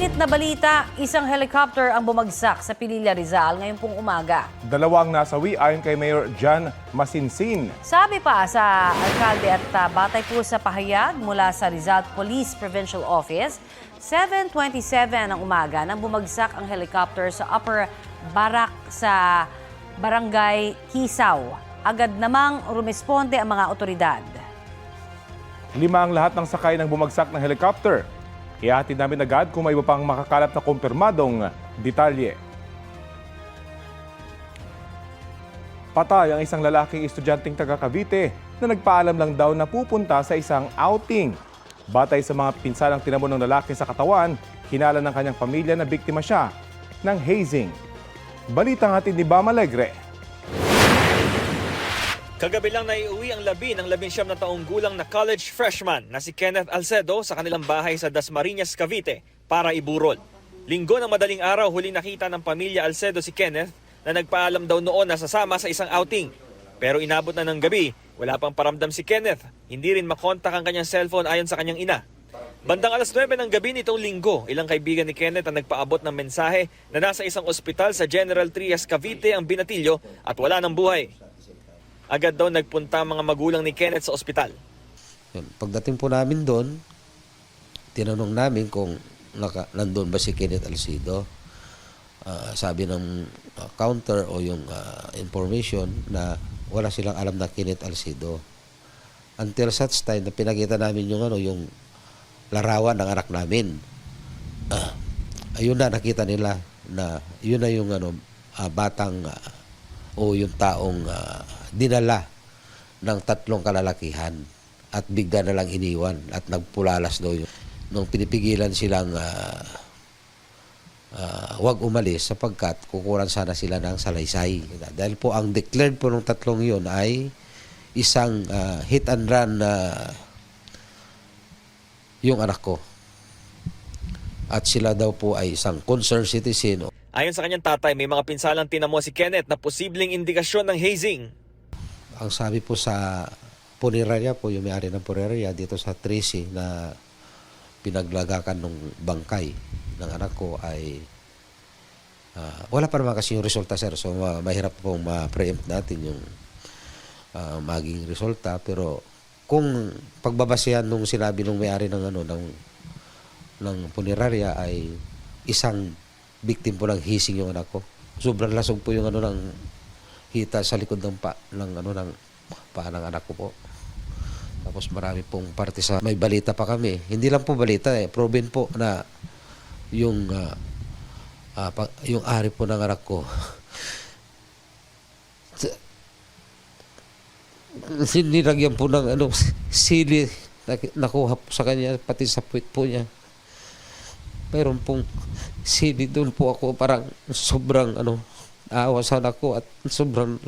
Mainit na balita, isang helicopter ang bumagsak sa Pililla, Rizal ngayong pong umaga. Dalawang nasawi ayon kay Mayor John Masinsin. Sabi pa sa alkalde at batay po sa pahayag mula sa Rizal Police Provincial Office, 7:27 ng umaga nang bumagsak ang helicopter sa Upper Barak sa Barangay Kisaw. Agad namang rumisponde ang mga otoridad. 5 ang lahat ng sakay ng bumagsak ng helicopter. Ihatid namin agad kung may iba pang makakalap na kumpirmadong detalye. Patay ang isang lalaking estudyanteng taga Cavite na nagpaalam lang daw na pupunta sa isang outing. Batay sa mga pinsalang tinamo ng lalaki sa katawan, hinala ng kanyang pamilya na biktima siya ng hazing. Balitang hatid ni Bam Alegre. Kagabi lang naiuwi ang labi ng 19 na taong gulang na college freshman na si Kenneth Alcedo sa kanilang bahay sa Dasmariñas, Cavite para iburol. Linggo ng madaling araw huli nakita ng pamilya Alcedo si Kenneth na nagpaalam daw noon na sasama sa isang outing. Pero inabot na ng gabi, wala pang paramdam si Kenneth. Hindi rin makontak ang kanyang cellphone ayon sa kanyang ina. Bandang alas 9 ng gabi nitong linggo, ilang kaibigan ni Kenneth ang nagpaabot ng mensahe na nasa isang ospital sa General Trias, Cavite ang binatilyo at wala ng buhay. Agad daw nagpunta ang mga magulang ni Kenneth sa ospital. Pagdating po namin doon, tinanong namin kung nandun ba si Kenneth Alcedo. Sabi ng counter o yung information na wala silang alam na Kenneth Alcedo. Until such time na pinakita namin yung larawan ng anak namin. Ayun na nakita nila na yun na yung batang o yung taong dinala ng 3 kalalakihan at bigla na lang iniwan at nagpulalas daw yun. Nung pinipigilan silang wag umalis sapagkat kukuran sana sila ng salaysay. Dahil po ang declared po ng 3 yun ay isang hit and run yung anak ko. At sila daw po ay isang concerned citizen. Ayon sa kanyang tatay, may mga pinsalang tinamo si Kenneth na posibleng indikasyon ng hazing. Ang sabi po sa punerarya po, yung may-ari ng punerarya dito sa Tracy na pinaglagakan ng bangkay ng anak ko ay wala pa naman kasi yung resulta, sir. So mahirap pong ma-preempt natin yung maging resulta. Pero kung pagbabasehan nung sinabi nung may-ari ng punerarya ay isang victim po ng hazing yung anak ko. Sobrang lasog po yung ng hita sa likod ng paa ng anak ko po. Tapos marami pong parte sa may balita pa kami. Hindi lang po balita proven po na yung ari po ng anak ko sinilagyan po ng sili nakuha po sa kanya pati sa puwit po niya. Mayroon pong sili doon po ako parang sobrang aawa sa anak ko at sobrang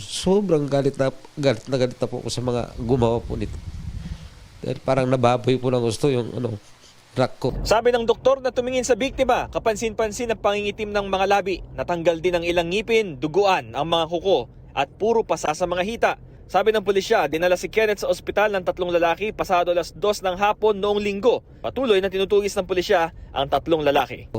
galit na po ako sa mga gumawa po nito. Dahil parang nababoy po ng gusto yung anak ko. Sabi ng doktor na tumingin sa biktima, kapansin-pansin ang pangingitim ng mga labi. Natanggal din ang ilang ngipin, duguan ang mga kuko at puro pasa sa mga hita. Sabi ng pulisya, dinala si Kenneth sa ospital ng 3 lalaki pasado alas 2 ng hapon noong linggo. Patuloy na tinutugis ng pulisya ang 3 lalaki.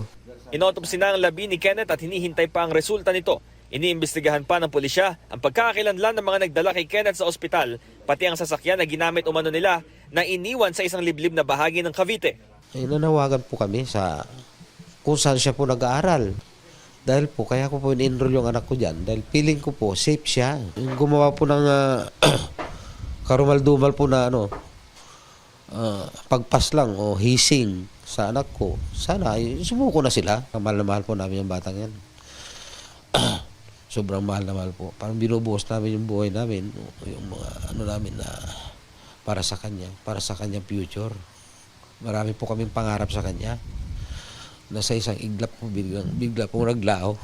Inautopsy na ang labi ni Kenneth at hinihintay pa ang resulta nito. Iniimbestigahan pa ng pulisya ang pagkakakilanlan ng mga nagdala kay Kenneth sa ospital, pati ang sasakyan na ginamit umano nila na iniwan sa isang liblib na bahagi ng Cavite. Nanawagan po kami sa kung saan siya po nag-aaral. Dahil po, kaya ko po in-enroll yung anak ko dyan. Dahil feeling ko po, safe siya. Yung gumawa po ng karumal-dumal po na pagpas lang o hising sa anak ko. Sana, sumuko na sila. Mahal na mahal po namin yung batang yan. Sobrang mahal na mahal po. Parang binubuhos namin yung buhay namin. Yung mga namin na para sa kanyang future. Marami po kaming pangarap sa kanya. Nasa isang iglap po, bigla pong naglao.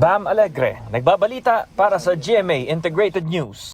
Bam Alegre, nagbabalita para sa GMA Integrated News.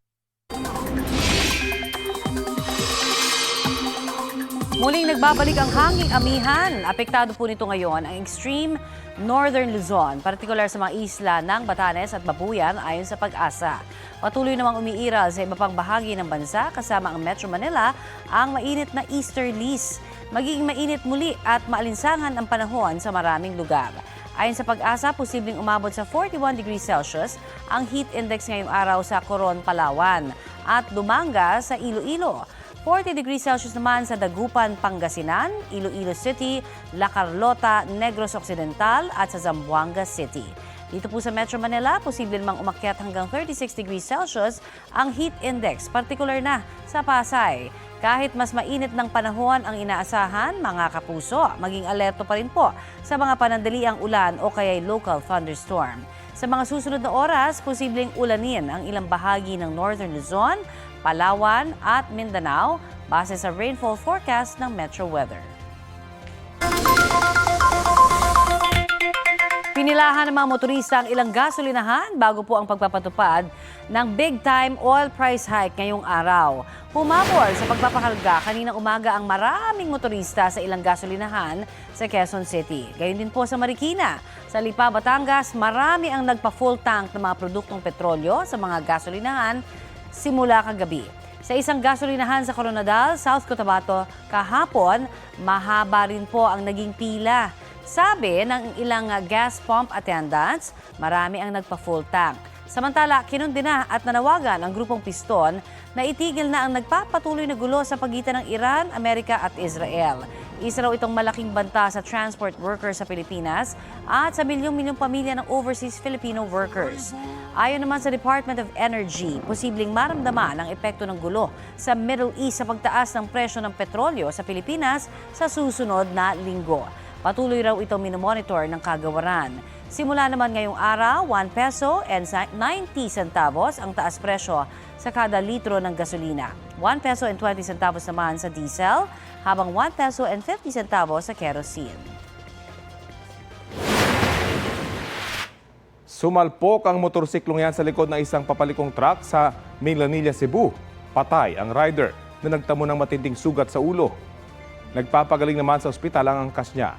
Muling nagbabalik ang hanging amihan. Apektado po nito ngayon ang extreme northern Luzon, partikular sa mga isla ng Batanes at Babuyan ayon sa Pag-asa. Patuloy namang umiiral sa iba pang bahagi ng bansa kasama ang Metro Manila ang mainit na easterlies magiging mainit muli at maalinsangan ang panahon sa maraming lugar. Ayon sa Pag-asa, posibleng umabot sa 41 degrees Celsius ang heat index ngayong araw sa Coron, Palawan at Dumanga sa Iloilo. 40 degrees Celsius naman sa Dagupan, Pangasinan, Iloilo City, La Carlota, Negros Occidental at sa Zamboanga City. Dito po sa Metro Manila, posible namang umakyat hanggang 36 degrees Celsius ang heat index, partikular na sa Pasay. Kahit mas mainit ng panahon ang inaasahan, mga kapuso, maging alerto pa rin po sa mga panandaliang ulan o kaya local thunderstorm. Sa mga susunod na oras, posibleng ulanin ang ilang bahagi ng Northern Luzon, Palawan at Mindanao base sa rainfall forecast ng Metro Weather. Pinilahan ng mga motorista ang ilang gasolinahan bago po ang pagpapatupad ng big-time oil price hike ngayong araw. Humabol sa pagpapakarga kaninang umaga ang maraming motorista sa ilang gasolinahan sa Quezon City. Gayon din po sa Marikina. Sa Lipa, Batangas, marami ang nagpa-full tank ng mga produktong petrolyo sa mga gasolinahan simula kagabi. Sa isang gasolinahan sa Coronadal, South Cotabato, kahapon, mahaba rin po ang naging pila. Sabi ng ilang gas pump attendants, marami ang nagpa-full tank. Samantala, kinundi na at nanawagan ang grupong Piston na itigil na ang nagpapatuloy na gulo sa pagitan ng Iran, Amerika at Israel. Isa raw itong malaking banta sa transport workers sa Pilipinas at sa milyong-milyong pamilya ng overseas Filipino workers. Ayon naman sa Department of Energy, posibleng maramdaman ang epekto ng gulo sa Middle East sa pagtaas ng presyo ng petrolyo sa Pilipinas sa susunod na linggo. Patuloy raw ito minomonitor ng kagawaran. Simula naman ngayong araw, 1 peso and 90 centavos ang taas presyo sa kada litro ng gasolina. 1 peso and 20 centavos naman sa diesel, habang 1 peso and 50 centavos sa kerosene. Sumalpok ang motorsiklong yan sa likod ng isang papalikong truck sa Minglanilla, Cebu. Patay ang rider na nagtamo ng matinding sugat sa ulo. Nagpapagaling naman sa ospital ang angkas niya.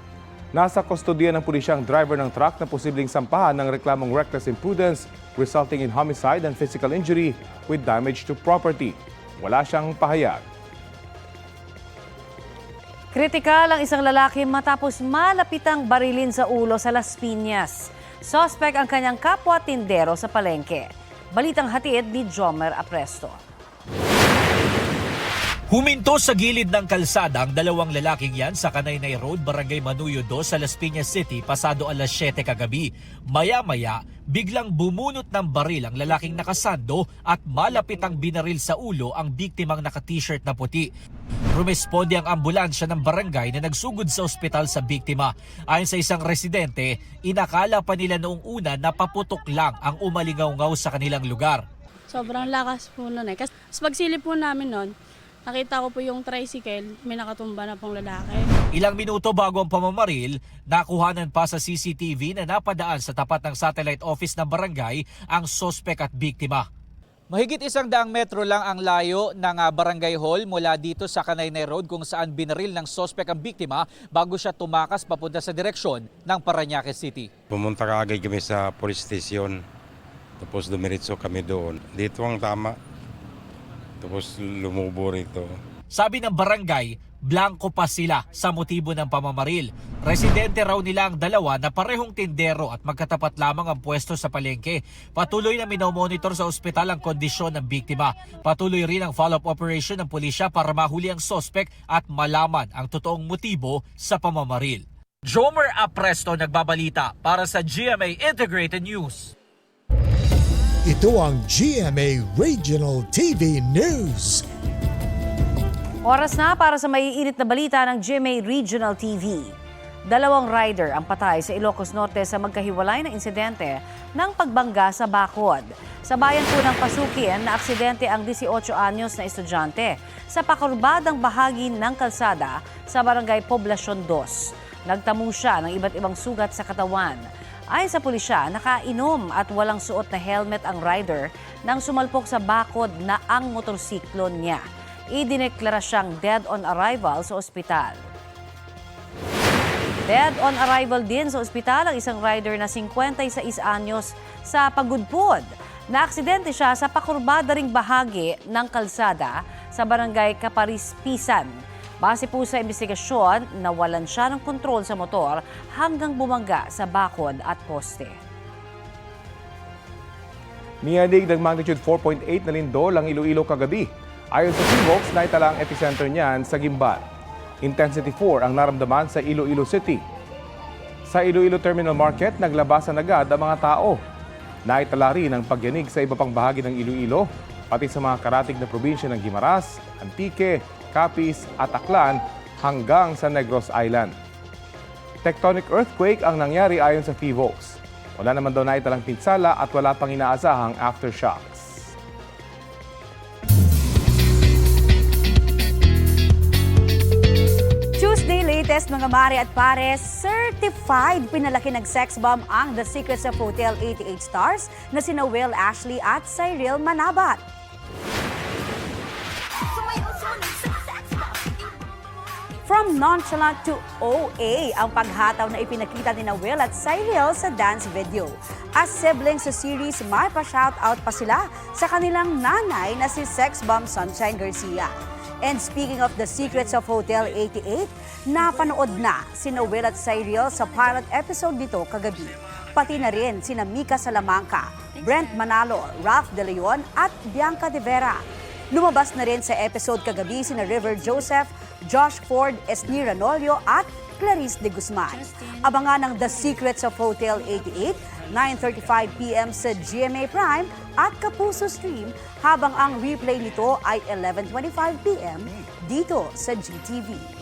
Nasa kustodiya ng pulisya ang driver ng truck na posibleng sampahan ng reklamong reckless imprudence resulting in homicide and physical injury with damage to property. Wala siyang pahayag. Kritikal ang isang lalaki matapos malapitang barilin sa ulo sa Las Piñas. Suspect ang kanyang kapwa tindero sa palengke. Balitang hatid ni Jomer Apresto. Huminto sa gilid ng kalsada ang dalawang lalaking yan sa Kanaynay Road, Barangay Manuyo 2 sa Las Piñas City pasado alas 7 kagabi. Maya-maya, biglang bumunot ng baril ang lalaking nakasando at malapit ang binaril sa ulo ang biktimang naka-t-shirt na puti. Rumesponde ang ambulansya ng barangay na nagsugod sa ospital sa biktima. Ayon sa isang residente, inakala pa nila noong una na paputok lang ang umalingaw-ngaw sa kanilang lugar. Sobrang lakas po nun eh. Kasi pagsilip po namin nun, nakita ko po yung tricycle, may nakatumba na pong lalaki. Ilang minuto bago ang pamamaril, nakuhanan pa sa CCTV na napadaan sa tapat ng satellite office ng barangay ang sospek at biktima. Mahigit 100 metro lang ang layo ng barangay hall mula dito sa Kanaynay Road kung saan binaril ng sospek ang biktima bago siya tumakas papunta sa direksyon ng Parañaque City. Pumunta kaagad kami sa police station, tapos dumiritso kami doon. Dito ang tama. Tapos lumubo rito. Sabi ng barangay, blanco pa sila sa motibo ng pamamaril. Residente raw nila ang dalawa na parehong tindero at magkatapat lamang ang pwesto sa palengke. Patuloy na minomonitor sa ospital ang kondisyon ng biktima. Patuloy rin ang follow-up operation ng pulisya para mahuli ang sospek at malaman ang totoong motibo sa pamamaril. Jomer Apresto nagbabalita para sa GMA Integrated News. Ito ang GMA Regional TV News. Oras na para sa maiinit na balita ng GMA Regional TV. 2 rider ang patay sa Ilocos Norte sa magkahiwalay na insidente ng pagbangga sa Bacod. Sa bayan po ng Pasukin, na aksidente ang 18 anyos na estudyante sa pakurbadang bahagi ng kalsada sa Barangay Poblacion 2. Nagtamo siya ng iba't ibang sugat sa katawan. Ayon sa pulisya, nakainom at walang suot na helmet ang rider nang sumalpok sa bakod na ang motorsiklo niya. Idineklara siyang dead on arrival sa ospital. Dead on arrival din sa ospital ang isang rider na 56 anyos sa Pagudpod. Naaksidente siya sa pakurbada ring bahagi ng kalsada sa Barangay Kaparispisan. Base po sa investigasyon, nawalan siya ng kontrol sa motor hanggang bumangga sa bakod at poste. Niyanig ng magnitude 4.8 na lindol ang Iloilo kagabi. Ayon sa PHIVOLCS, naitala ang epicenter niyan sa Guimbar. Intensity 4 ang naramdaman sa Iloilo City. Sa Iloilo Terminal Market, naglabasan agad ang mga tao. Naitala rin ang pagyanig sa iba pang bahagi ng Iloilo, pati sa mga karatig na probinsya ng Guimaras, Antique, Capiz at Aklan hanggang sa Negros Island. Tectonic earthquake ang nangyari ayon sa PHIVOLCS. Wala naman daw naitalang pinsala at wala pang inaasahang aftershocks. Tuesday latest mga mare at pare, certified pinalaki ng sex bomb ang The Secrets of Hotel 88 stars na sina Will Ashley at Cyril Manabat. From nonchalant to OA ang paghataw na ipinakita ni Will at Cyril sa dance video. As siblings sa series, may pa-shoutout pa sila sa kanilang nanay na si Sex Bomb Sunshine Garcia. And speaking of The Secrets of Hotel 88, napanood na sina Will at Cyril sa pilot episode nito kagabi. Pati na rin sina Mika Salamanca, Brent Manalo, Ralph De Leon at Bianca De Vera. Lumabas na rin sa episode kagabi sina River Joseph, Josh Ford, Esni Ranolio at Clarice De Guzman. Abangan ang The Secrets of Hotel 88, 9:35 p.m. sa GMA Prime at Kapuso Stream, habang ang replay nito ay 11:25 p.m. dito sa GTV.